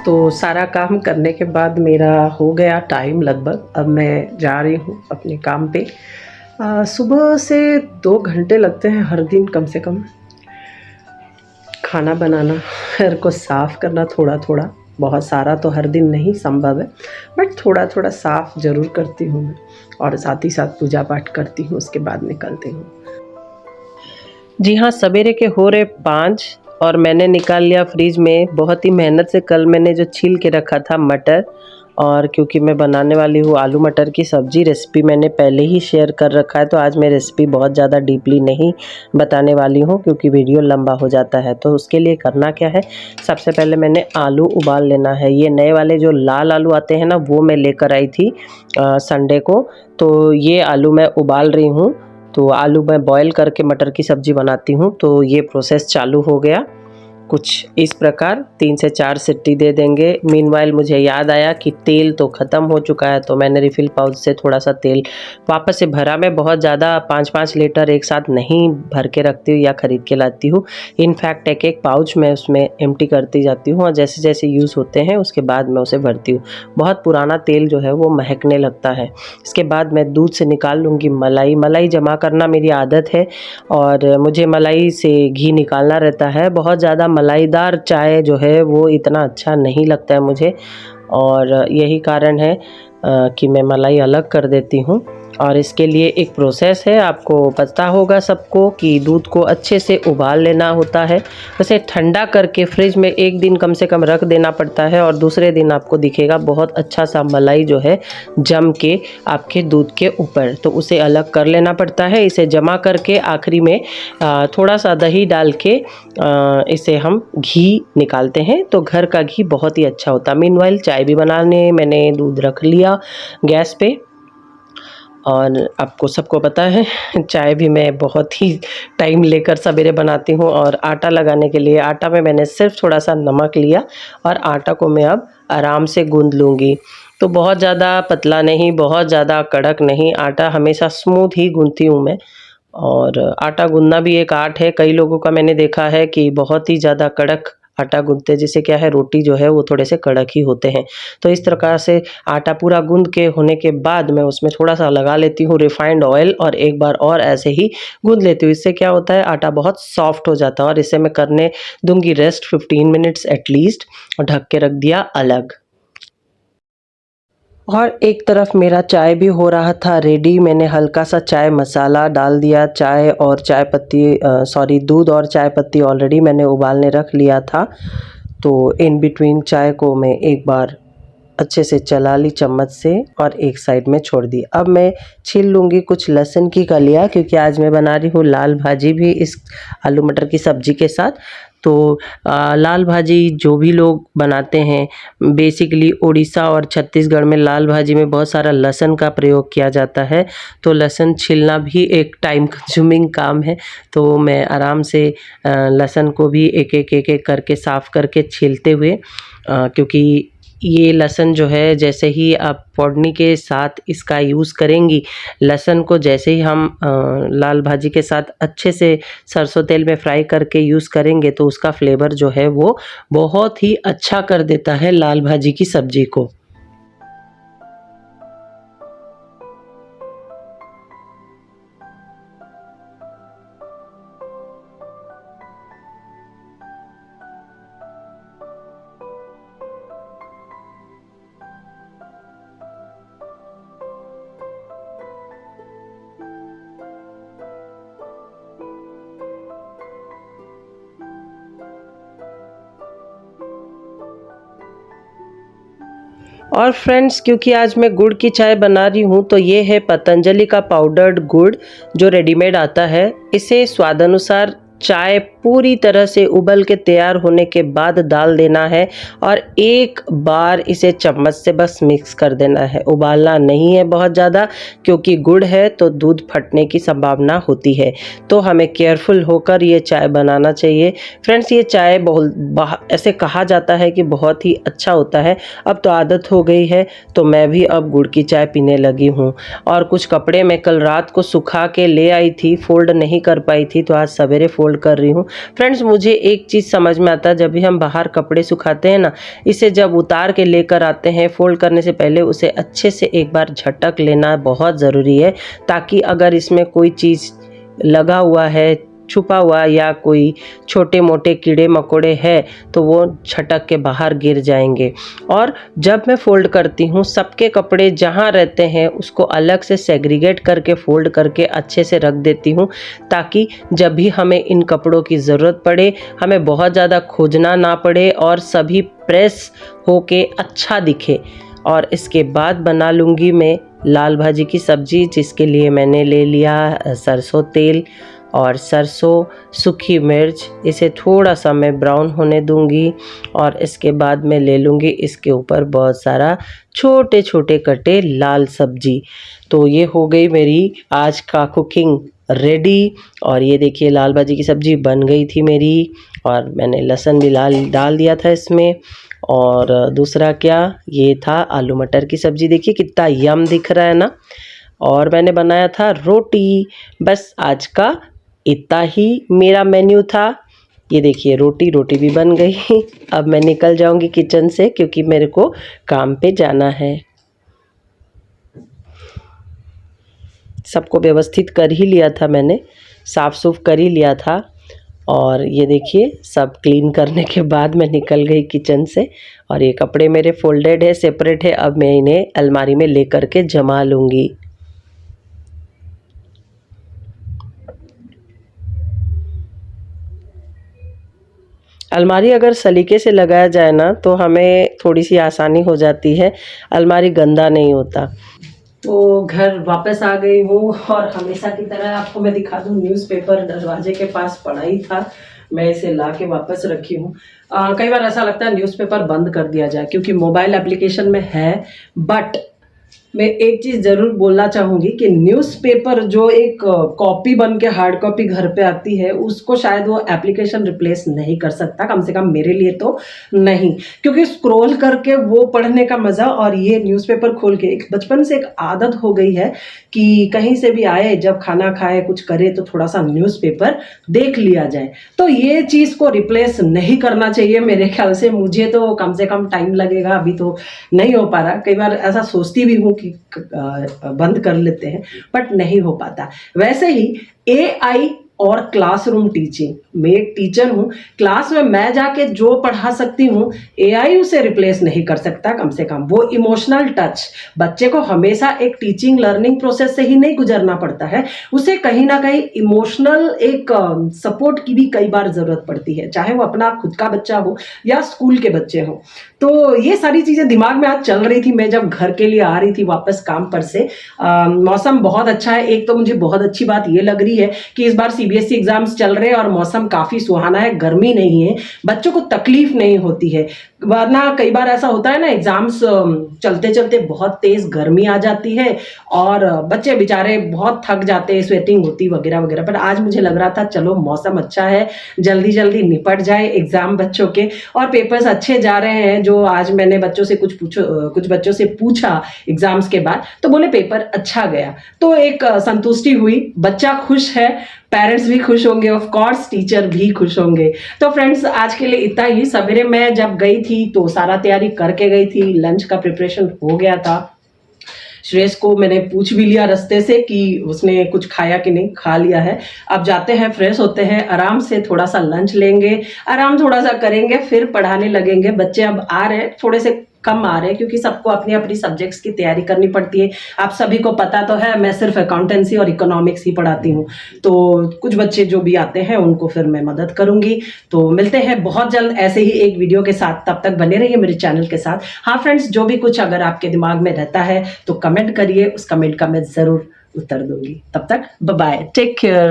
तो सारा काम करने के बाद मेरा हो गया टाइम लगभग। अब मैं जा रही हूँ अपने काम पे। सुबह से 2 घंटे लगते हैं हर दिन कम से कम। खाना बनाना, घर को साफ़ करना थोड़ा थोड़ा, बहुत सारा तो हर दिन नहीं संभव है, बट थोड़ा थोड़ा साफ़ ज़रूर करती हूँ मैं। और साथ ही साथ पूजा पाठ करती हूँ, उसके बाद निकलती हूँ। जी हाँ, सवेरे के हो रहे 5 और मैंने निकाल लिया फ्रिज में बहुत ही मेहनत से। कल मैंने जो छील के रखा था मटर, और क्योंकि मैं बनाने वाली हूँ आलू मटर की सब्ज़ी, रेसिपी मैंने पहले ही शेयर कर रखा है, तो आज मैं रेसिपी बहुत ज़्यादा डीपली नहीं बताने वाली हूँ क्योंकि वीडियो लंबा हो जाता है। तो उसके लिए करना क्या है, सबसे पहले मैंने आलू उबाल लेना है। ये नए वाले जो लाल आलू आते हैं ना, वो मैं लेकर आई थी संडे को, तो ये आलू मैं उबाल रही हूँ। तो आलू मैं बॉईल करके मटर की सब्ज़ी बनाती हूँ। तो ये प्रोसेस चालू हो गया कुछ इस प्रकार। 3 से 4 सीटी दे देंगे। मीनवाइल मुझे याद आया कि तेल तो ख़त्म हो चुका है, तो मैंने रिफ़िल पाउच से थोड़ा सा तेल वापस से भरा। मैं बहुत ज़्यादा 5-5 लीटर एक साथ नहीं भर के रखती हूँ या ख़रीद के लाती हूँ। इनफैक्ट एक पाउच मैं उसमें एम्प्टी करती जाती हूँ और जैसे जैसे यूज़ होते हैं उसके बाद मैं उसे भरती हूँ। बहुत पुराना तेल जो है वो महकने लगता है। इसके बाद मैं दूध से निकाल लूँगी मलाई। मलाई जमा करना मेरी आदत है और मुझे मलाई से घी निकालना रहता है। बहुत ज़्यादा मलाईदार चाय जो है वो इतना अच्छा नहीं लगता है मुझे, और यही कारण है कि मैं मलाई अलग कर देती हूँ। और इसके लिए एक प्रोसेस है, आपको पता होगा सबको, कि दूध को अच्छे से उबाल लेना होता है। उसे ठंडा करके फ्रिज में 1 दिन कम से कम रख देना पड़ता है और दूसरे दिन आपको दिखेगा बहुत अच्छा सा मलाई जो है जम के आपके दूध के ऊपर। तो उसे अलग कर लेना पड़ता है। इसे जमा करके आखिरी में थोड़ा सा दही डाल के इसे हम घी निकालते हैं। तो घर का घी बहुत ही अच्छा होता है। मीनवाइल चाय भी बनाने मैंने दूध रख लिया गैस पे, और आपको सबको पता है चाय भी मैं बहुत ही टाइम लेकर सवेरे बनाती हूँ। और आटा लगाने के लिए आटा में मैंने सिर्फ थोड़ा सा नमक लिया और आटा को मैं अब आराम से गूंद लूँगी। तो बहुत ज़्यादा पतला नहीं, बहुत ज़्यादा कड़क नहीं, आटा हमेशा स्मूथ ही गूंथती हूँ मैं। और आटा गूंदना भी एक आर्ट है। कई लोगों का मैंने देखा है कि बहुत ही ज़्यादा कड़क आटा गूंथते हैं, जिससे क्या है रोटी जो है वो थोड़े से कड़क ही होते हैं। तो इस प्रकार से आटा पूरा गूंद के होने के बाद मैं उसमें थोड़ा सा लगा लेती हूँ रिफाइंड ऑयल और एक बार और ऐसे ही गूंद लेती हूँ। इससे क्या होता है, आटा बहुत सॉफ्ट हो जाता है। और इसे मैं करने दूंगी रेस्ट 15 मिनट्स एटलीस्ट, और ढक के रख दिया अलग। और एक तरफ मेरा चाय भी हो रहा था रेडी। मैंने हल्का सा चाय मसाला डाल दिया। चाय और चाय पत्ती दूध और चाय पत्ती ऑलरेडी मैंने उबालने रख लिया था। तो इन बिटवीन चाय को मैं एक बार अच्छे से चला ली चम्मच से और एक साइड में छोड़ दी। अब मैं छील लूँगी कुछ लहसुन की कलियाँ, क्योंकि आज मैं बना रही हूँ लाल भाजी भी इस आलू मटर की सब्ज़ी के साथ। तो लाल भाजी जो भी लोग बनाते हैं, बेसिकली उड़ीसा और छत्तीसगढ़ में लाल भाजी में बहुत सारा लहसुन का प्रयोग किया जाता है। तो लहसुन छीलना भी एक टाइम कंज्यूमिंग काम है। तो मैं आराम से लहसुन को भी एक-एक करके साफ़ करके छीलते हुए, क्योंकि ये लहसुन जो है जैसे ही आप फोड़नी के साथ इसका यूज़ करेंगी, लहसुन को जैसे ही हम लाल भाजी के साथ अच्छे से सरसों तेल में फ्राई करके यूज़ करेंगे, तो उसका फ्लेवर जो है वो बहुत ही अच्छा कर देता है लाल भाजी की सब्ज़ी को। और फ्रेंड्स, क्योंकि आज मैं गुड़ की चाय बना रही हूँ, तो ये है पतंजलि का पाउडर्ड गुड़ जो रेडीमेड आता है। इसे स्वादानुसार चाय पूरी तरह से उबल के तैयार होने के बाद डाल देना है और एक बार इसे चम्मच से बस मिक्स कर देना है। उबालना नहीं है बहुत ज़्यादा, क्योंकि गुड़ है तो दूध फटने की संभावना होती है। तो हमें केयरफुल होकर ये चाय बनाना चाहिए। फ्रेंड्स, ये चाय बहुत ऐसे कहा जाता है कि बहुत ही अच्छा होता है। अब तो आदत हो गई है, तो मैं भी अब गुड़ की चाय पीने लगी हूँ। और कुछ कपड़े मैं कल रात को सुखा के ले आई थी, फोल्ड नहीं कर पाई थी, तो आज सवेरे फोल्ड कर रही हूँ। फ्रेंड्स, मुझे एक चीज़ समझ में आता है, जब भी हम बाहर कपड़े सुखाते हैं ना, इसे जब उतार के लेकर आते हैं, फोल्ड करने से पहले उसे अच्छे से एक बार झटक लेना बहुत ज़रूरी है, ताकि अगर इसमें कोई चीज़ लगा हुआ है, छुपा हुआ, या कोई छोटे मोटे कीड़े मकोड़े हैं तो वो छटक के बाहर गिर जाएंगे। और जब मैं फ़ोल्ड करती हूँ, सबके कपड़े जहाँ रहते हैं उसको अलग से सेग्रीगेट करके फ़ोल्ड करके अच्छे से रख देती हूँ, ताकि जब भी हमें इन कपड़ों की ज़रूरत पड़े, हमें बहुत ज़्यादा खोजना ना पड़े और सभी प्रेस होके अच्छा दिखे। और इसके बाद बना लूँगी मैं लाल भाजी की सब्ज़ी, जिसके लिए मैंने ले लिया सरसों तेल और सरसों, सूखी मिर्च। इसे थोड़ा सा मैं ब्राउन होने दूंगी और इसके बाद मैं ले लूँगी इसके ऊपर बहुत सारा छोटे छोटे कटे लाल सब्जी। तो ये हो गई मेरी आज का कुकिंग रेडी। और ये देखिए लाल भाजी की सब्ज़ी बन गई थी मेरी, और मैंने लहसुन भी डाल दिया था इसमें। और दूसरा क्या, ये था आलू मटर की सब्ज़ी। देखिए कितना यम दिख रहा है ना। और मैंने बनाया था रोटी। बस आज का इतना ही मेरा मेन्यू था। ये देखिए रोटी भी बन गई। अब मैं निकल जाऊंगी किचन से, क्योंकि मेरे को काम पे जाना है। सबको व्यवस्थित कर ही लिया था मैंने, साफ सुफ कर ही लिया था। और ये देखिए सब क्लीन करने के बाद मैं निकल गई किचन से। और ये कपड़े मेरे फोल्डेड है, सेपरेट है। अब मैं इन्हें अलमारी में लेकर के जमा लूँगी। अलमारी अगर सलीके से लगाया जाए ना, तो हमें थोड़ी सी आसानी हो जाती है, अलमारी गंदा नहीं होता। तो घर वापस आ गई हूँ, और हमेशा की तरह आपको मैं दिखा दूँ, न्यूज़पेपर दरवाजे के पास पड़ा ही था, मैं इसे ला के वापस रखी हूँ। कई बार ऐसा लगता है न्यूज़पेपर बंद कर दिया जाए, क्योंकि मोबाइल एप्लीकेशन में है। बट मैं एक चीज़ ज़रूर बोलना चाहूँगी कि न्यूज़पेपर जो एक कॉपी बन के हार्ड कॉपी घर पे आती है, उसको शायद वो एप्लीकेशन रिप्लेस नहीं कर सकता, कम से कम मेरे लिए तो नहीं। क्योंकि स्क्रॉल करके वो पढ़ने का मज़ा, और ये न्यूज़पेपर खोल के एक बचपन से एक आदत हो गई है कि कहीं से भी आए, जब खाना खाए, कुछ करे, तो थोड़ा सा न्यूज़पेपर देख लिया जाए। तो ये चीज़ को रिप्लेस नहीं करना चाहिए मेरे ख्याल से। मुझे तो कम से कम टाइम लगेगा, अभी तो नहीं हो पा रहा। कई बार ऐसा सोचती भी हूँ कि बंद कर लेते हैं, बट नहीं हो पाता। वैसे ही AI और क्लासरूम टीचिंग, मैं एक टीचर हूँ, क्लास में मैं जाके जो पढ़ा सकती हूँ, AI उसे रिप्लेस नहीं कर सकता। कम से कम वो इमोशनल टच, बच्चे को हमेशा एक टीचिंग लर्निंग प्रोसेस से ही नहीं गुजरना पड़ता है, उसे कहीं ना कहीं इमोशनल एक सपोर्ट की भी कई बार जरूरत पड़ती है, चाहे वो अपना खुद का बच्चा हो या स्कूल के बच्चे हो। तो ये सारी चीजें दिमाग में आज चल रही थी, मैं जब घर के लिए आ रही थी वापस काम पर से। मौसम बहुत अच्छा है। एक तो मुझे बहुत अच्छी बात ये लग रही है कि इस बार CBSE एग्जाम्स चल रहे हैं और मौसम काफी सुहाना है, गर्मी नहीं है, बच्चों को तकलीफ नहीं होती है। वरना कई बार ऐसा होता है ना, एग्जाम्स चलते चलते बहुत तेज गर्मी आ जाती है और बच्चे बेचारे बहुत थक जाते हैं, स्वेटिंग होती वगैरह वगैरह। पर आज मुझे लग रहा था चलो मौसम अच्छा है, जल्दी जल्दी निपट जाए एग्जाम बच्चों के, और पेपर्स अच्छे जा रहे हैं। जो आज मैंने बच्चों से कुछ बच्चों से पूछा एग्जाम्स के बाद, तो बोले पेपर अच्छा गया। तो एक संतुष्टि हुई, बच्चा खुश है, पेरेंट्स भी खुश होंगे, ऑफ कोर्स टीचर भी खुश होंगे। तो फ्रेंड्स आज के लिए इतना ही। सवेरे मैं जब गई थी तो सारा तैयारी करके गई थी, लंच का प्रिपरेशन हो गया था। श्रेयस को मैंने पूछ भी लिया रास्ते से कि उसने कुछ खाया कि नहीं, खा लिया है। अब जाते हैं, फ्रेश होते हैं, आराम से थोड़ा सा लंच लेंगे, आराम थोड़ा सा करेंगे, फिर पढ़ाने लगेंगे। बच्चे अब आ रहे हैं, थोड़े से कम आ रहे हैं, क्योंकि सबको अपनी अपनी सब्जेक्ट्स की तैयारी करनी पड़ती है। आप सभी को पता तो है, मैं सिर्फ अकाउंटेंसी और इकोनॉमिक्स ही पढ़ाती हूँ। तो कुछ बच्चे जो भी आते हैं उनको फिर मैं मदद करूंगी। तो मिलते हैं बहुत जल्द ऐसे ही एक वीडियो के साथ, तब तक बने रहिए मेरे चैनल के साथ। हाँ फ्रेंड्स, जो भी कुछ अगर आपके दिमाग में रहता है तो कमेंट करिए, उस कमेंट का मैं जरूर उत्तर दूंगी। तब तक बाय बाय, टेक केयर।